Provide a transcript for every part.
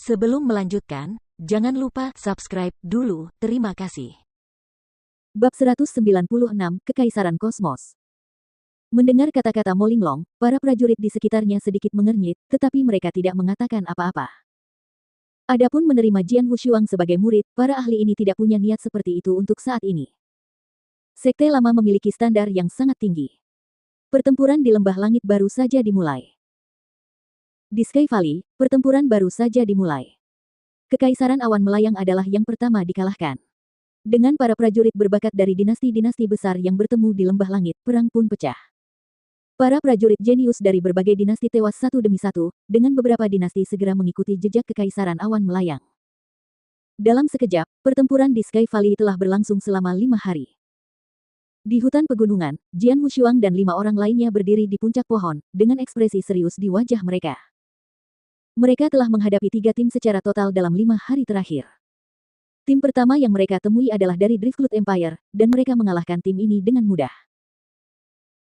Sebelum melanjutkan, jangan lupa subscribe dulu. Terima kasih. Bab 196, Kekaisaran Kosmos. Mendengar kata-kata Mo Linglong, para prajurit di sekitarnya sedikit mengernyit, tetapi mereka tidak mengatakan apa-apa. Adapun menerima Jian Wushuang sebagai murid, para ahli ini tidak punya niat seperti itu untuk saat ini. Sekte lama memiliki standar yang sangat tinggi. Pertempuran di Lembah Langit baru saja dimulai. Di Sky Valley, pertempuran baru saja dimulai. Kekaisaran Awan Melayang adalah yang pertama dikalahkan. Dengan para prajurit berbakat dari dinasti-dinasti besar yang bertemu di Lembah Langit, perang pun pecah. Para prajurit jenius dari berbagai dinasti tewas satu demi satu, dengan beberapa dinasti segera mengikuti jejak Kekaisaran Awan Melayang. Dalam sekejap, pertempuran di Sky Valley telah berlangsung selama 5 hari. Di hutan pegunungan, Jian Wushuang dan 5 orang lainnya berdiri di puncak pohon, dengan ekspresi serius di wajah mereka. Mereka telah menghadapi 3 tim secara total dalam 5 hari terakhir. Tim pertama yang mereka temui adalah dari Driftwood Empire, dan mereka mengalahkan tim ini dengan mudah.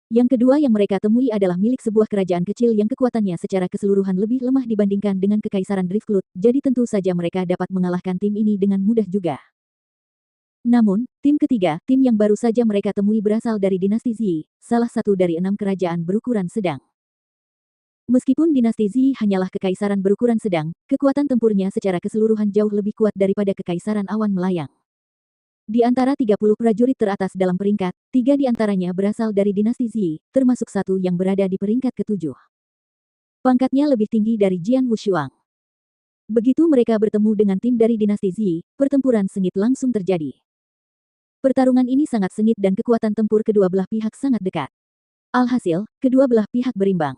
Yang kedua yang mereka temui adalah milik sebuah kerajaan kecil yang kekuatannya secara keseluruhan lebih lemah dibandingkan dengan Kekaisaran Driftwood, jadi tentu saja mereka dapat mengalahkan tim ini dengan mudah juga. Namun, tim ketiga, tim yang baru saja mereka temui berasal dari dinasti Zi, salah satu dari 6 kerajaan berukuran sedang. Meskipun dinasti Zi hanyalah kekaisaran berukuran sedang, kekuatan tempurnya secara keseluruhan jauh lebih kuat daripada Kekaisaran Awan Melayang. Di antara 30 prajurit teratas dalam peringkat, 3 di antaranya berasal dari dinasti Zi, termasuk 1 yang berada di peringkat ke-7. Pangkatnya lebih tinggi dari Jian Wushuang. Begitu mereka bertemu dengan tim dari dinasti Zi, pertempuran sengit langsung terjadi. Pertarungan ini sangat sengit dan kekuatan tempur kedua belah pihak sangat dekat. Alhasil, kedua belah pihak berimbang.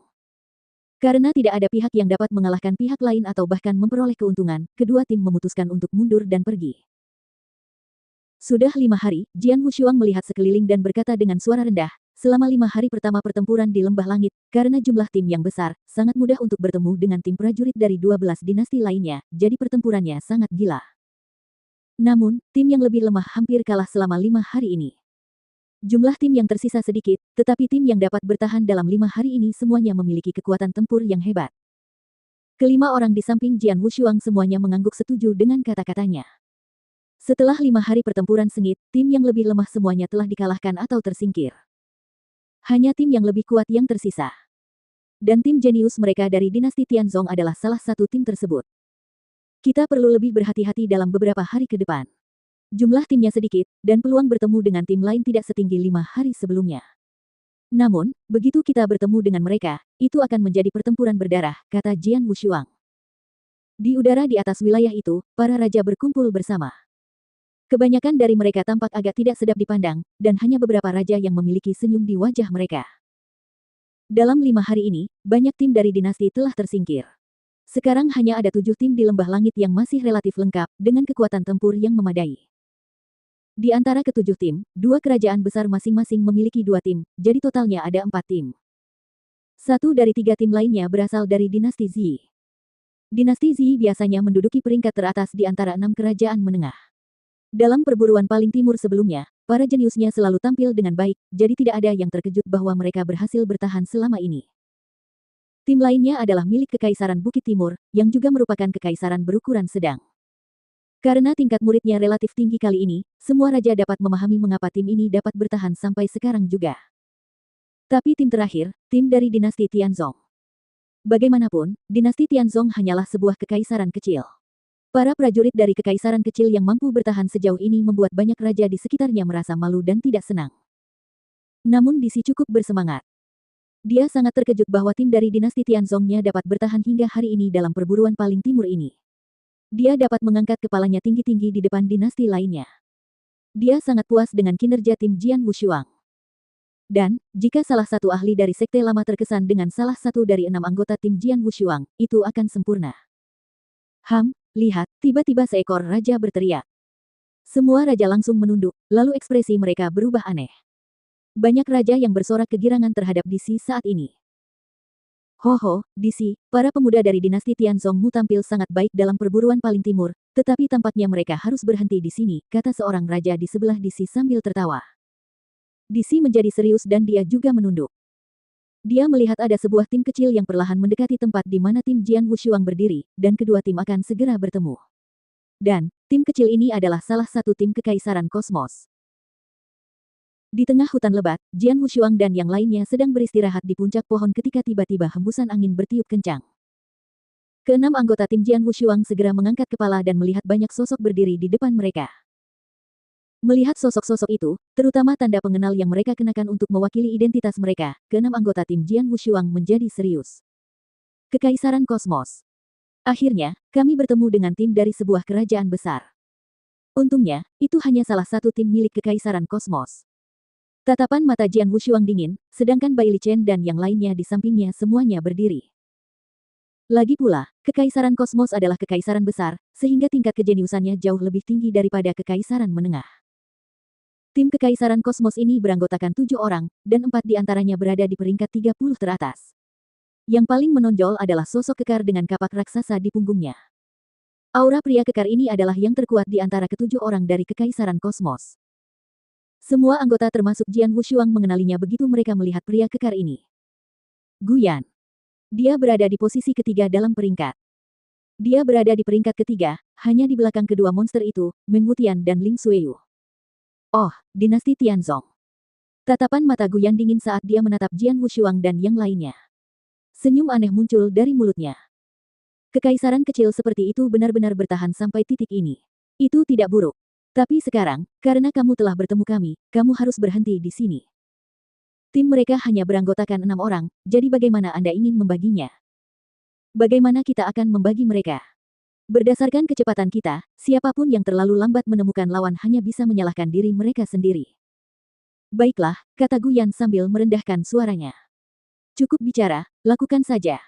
Karena tidak ada pihak yang dapat mengalahkan pihak lain atau bahkan memperoleh keuntungan, kedua tim memutuskan untuk mundur dan pergi. Sudah 5 hari, Jian Wushuang melihat sekeliling dan berkata dengan suara rendah, selama 5 hari pertama pertempuran di Lembah Langit, karena jumlah tim yang besar, sangat mudah untuk bertemu dengan tim prajurit dari 12 dinasti lainnya, jadi pertempurannya sangat gila. Namun, tim yang lebih lemah hampir kalah selama 5 hari ini. Jumlah tim yang tersisa sedikit, tetapi tim yang dapat bertahan dalam 5 hari ini semuanya memiliki kekuatan tempur yang hebat. Kelima orang di samping Jian Wushuang semuanya mengangguk setuju dengan kata-katanya. Setelah 5 hari pertempuran sengit, tim yang lebih lemah semuanya telah dikalahkan atau tersingkir. Hanya tim yang lebih kuat yang tersisa. Dan tim jenius mereka dari dinasti Tianzong adalah salah satu tim tersebut. Kita perlu lebih berhati-hati dalam beberapa hari ke depan. Jumlah timnya sedikit, dan peluang bertemu dengan tim lain tidak setinggi 5 hari sebelumnya. Namun, begitu kita bertemu dengan mereka, itu akan menjadi pertempuran berdarah, kata Jian Wushuang. Di udara di atas wilayah itu, para raja berkumpul bersama. Kebanyakan dari mereka tampak agak tidak sedap dipandang, dan hanya beberapa raja yang memiliki senyum di wajah mereka. Dalam 5 hari ini, banyak tim dari dinasti telah tersingkir. Sekarang hanya ada 7 tim di Lembah Langit yang masih relatif lengkap, dengan kekuatan tempur yang memadai. Di antara ke-7 tim, 2 kerajaan besar masing-masing memiliki 2 tim, jadi totalnya ada 4 tim. 1 dari 3 tim lainnya berasal dari dinasti Zi. Dinasti Zi biasanya menduduki peringkat teratas di antara 6 kerajaan menengah. Dalam perburuan paling timur sebelumnya, para jeniusnya selalu tampil dengan baik, jadi tidak ada yang terkejut bahwa mereka berhasil bertahan selama ini. Tim lainnya adalah milik Kekaisaran Bukit Timur, yang juga merupakan kekaisaran berukuran sedang. Karena tingkat muridnya relatif tinggi kali ini, semua raja dapat memahami mengapa tim ini dapat bertahan sampai sekarang juga. Tapi tim terakhir, tim dari dinasti Tianzong. Bagaimanapun, dinasti Tianzong hanyalah sebuah kekaisaran kecil. Para prajurit dari kekaisaran kecil yang mampu bertahan sejauh ini membuat banyak raja di sekitarnya merasa malu dan tidak senang. Namun Disi cukup bersemangat. Dia sangat terkejut bahwa tim dari dinasti Tianzongnya dapat bertahan hingga hari ini dalam perburuan paling timur ini. Dia dapat mengangkat kepalanya tinggi-tinggi di depan dinasti lainnya. Dia sangat puas dengan kinerja tim Jian Wushuang. Dan, jika salah satu ahli dari sekte lama terkesan dengan salah satu dari 6 anggota tim Jian Wushuang, itu akan sempurna. Lihat, tiba-tiba seekor raja berteriak. Semua raja langsung menunduk, lalu ekspresi mereka berubah aneh. Banyak raja yang bersorak kegirangan terhadap Disi saat ini. Hoho, Disi, para pemuda dari dinasti Tianzongmu tampil sangat baik dalam perburuan paling timur, tetapi tampaknya mereka harus berhenti di sini, kata seorang raja di sebelah Disi sambil tertawa. Disi menjadi serius dan dia juga menunduk. Dia melihat ada sebuah tim kecil yang perlahan mendekati tempat di mana tim Jian Wushuang berdiri, dan kedua tim akan segera bertemu. Dan, tim kecil ini adalah salah satu tim Kekaisaran Kosmos. Di tengah hutan lebat, Jian Wushuang dan yang lainnya sedang beristirahat di puncak pohon ketika tiba-tiba hembusan angin bertiup kencang. Keenam anggota tim Jian Wushuang segera mengangkat kepala dan melihat banyak sosok berdiri di depan mereka. Melihat sosok-sosok itu, terutama tanda pengenal yang mereka kenakan untuk mewakili identitas mereka, keenam anggota tim Jian Wushuang menjadi serius. Kekaisaran Kosmos. Akhirnya, kami bertemu dengan tim dari sebuah kerajaan besar. Untungnya, itu hanya salah satu tim milik Kekaisaran Kosmos. Tatapan mata Jian Wushuang dingin, sedangkan Bai Li Chen dan yang lainnya di sampingnya semuanya berdiri. Lagi pula, Kekaisaran Kosmos adalah kekaisaran besar, sehingga tingkat kejeniusannya jauh lebih tinggi daripada kekaisaran menengah. Tim Kekaisaran Kosmos ini beranggotakan 7 orang, dan 4 di antaranya berada di peringkat 30 teratas. Yang paling menonjol adalah sosok kekar dengan kapak raksasa di punggungnya. Aura pria kekar ini adalah yang terkuat di antara ketujuh orang dari Kekaisaran Kosmos. Semua anggota termasuk Jian Wushuang mengenalinya begitu mereka melihat pria kekar ini. Guyan. Dia berada di posisi ketiga dalam peringkat. Dia berada di peringkat ketiga, hanya di belakang kedua monster itu, Meng Wutian dan Ling Xueyu. Oh, dinasti Tianzong. Tatapan mata Guyan dingin saat dia menatap Jian Wushuang dan yang lainnya. Senyum aneh muncul dari mulutnya. Kekaisaran kecil seperti itu benar-benar bertahan sampai titik ini. Itu tidak buruk. Tapi sekarang, karena kamu telah bertemu kami, kamu harus berhenti di sini. Tim mereka hanya beranggotakan 6 orang, jadi bagaimana Anda ingin membaginya? Bagaimana kita akan membagi mereka? Berdasarkan kecepatan kita, siapapun yang terlalu lambat menemukan lawan hanya bisa menyalahkan diri mereka sendiri. Baiklah, kata Guyan sambil merendahkan suaranya. Cukup bicara, lakukan saja.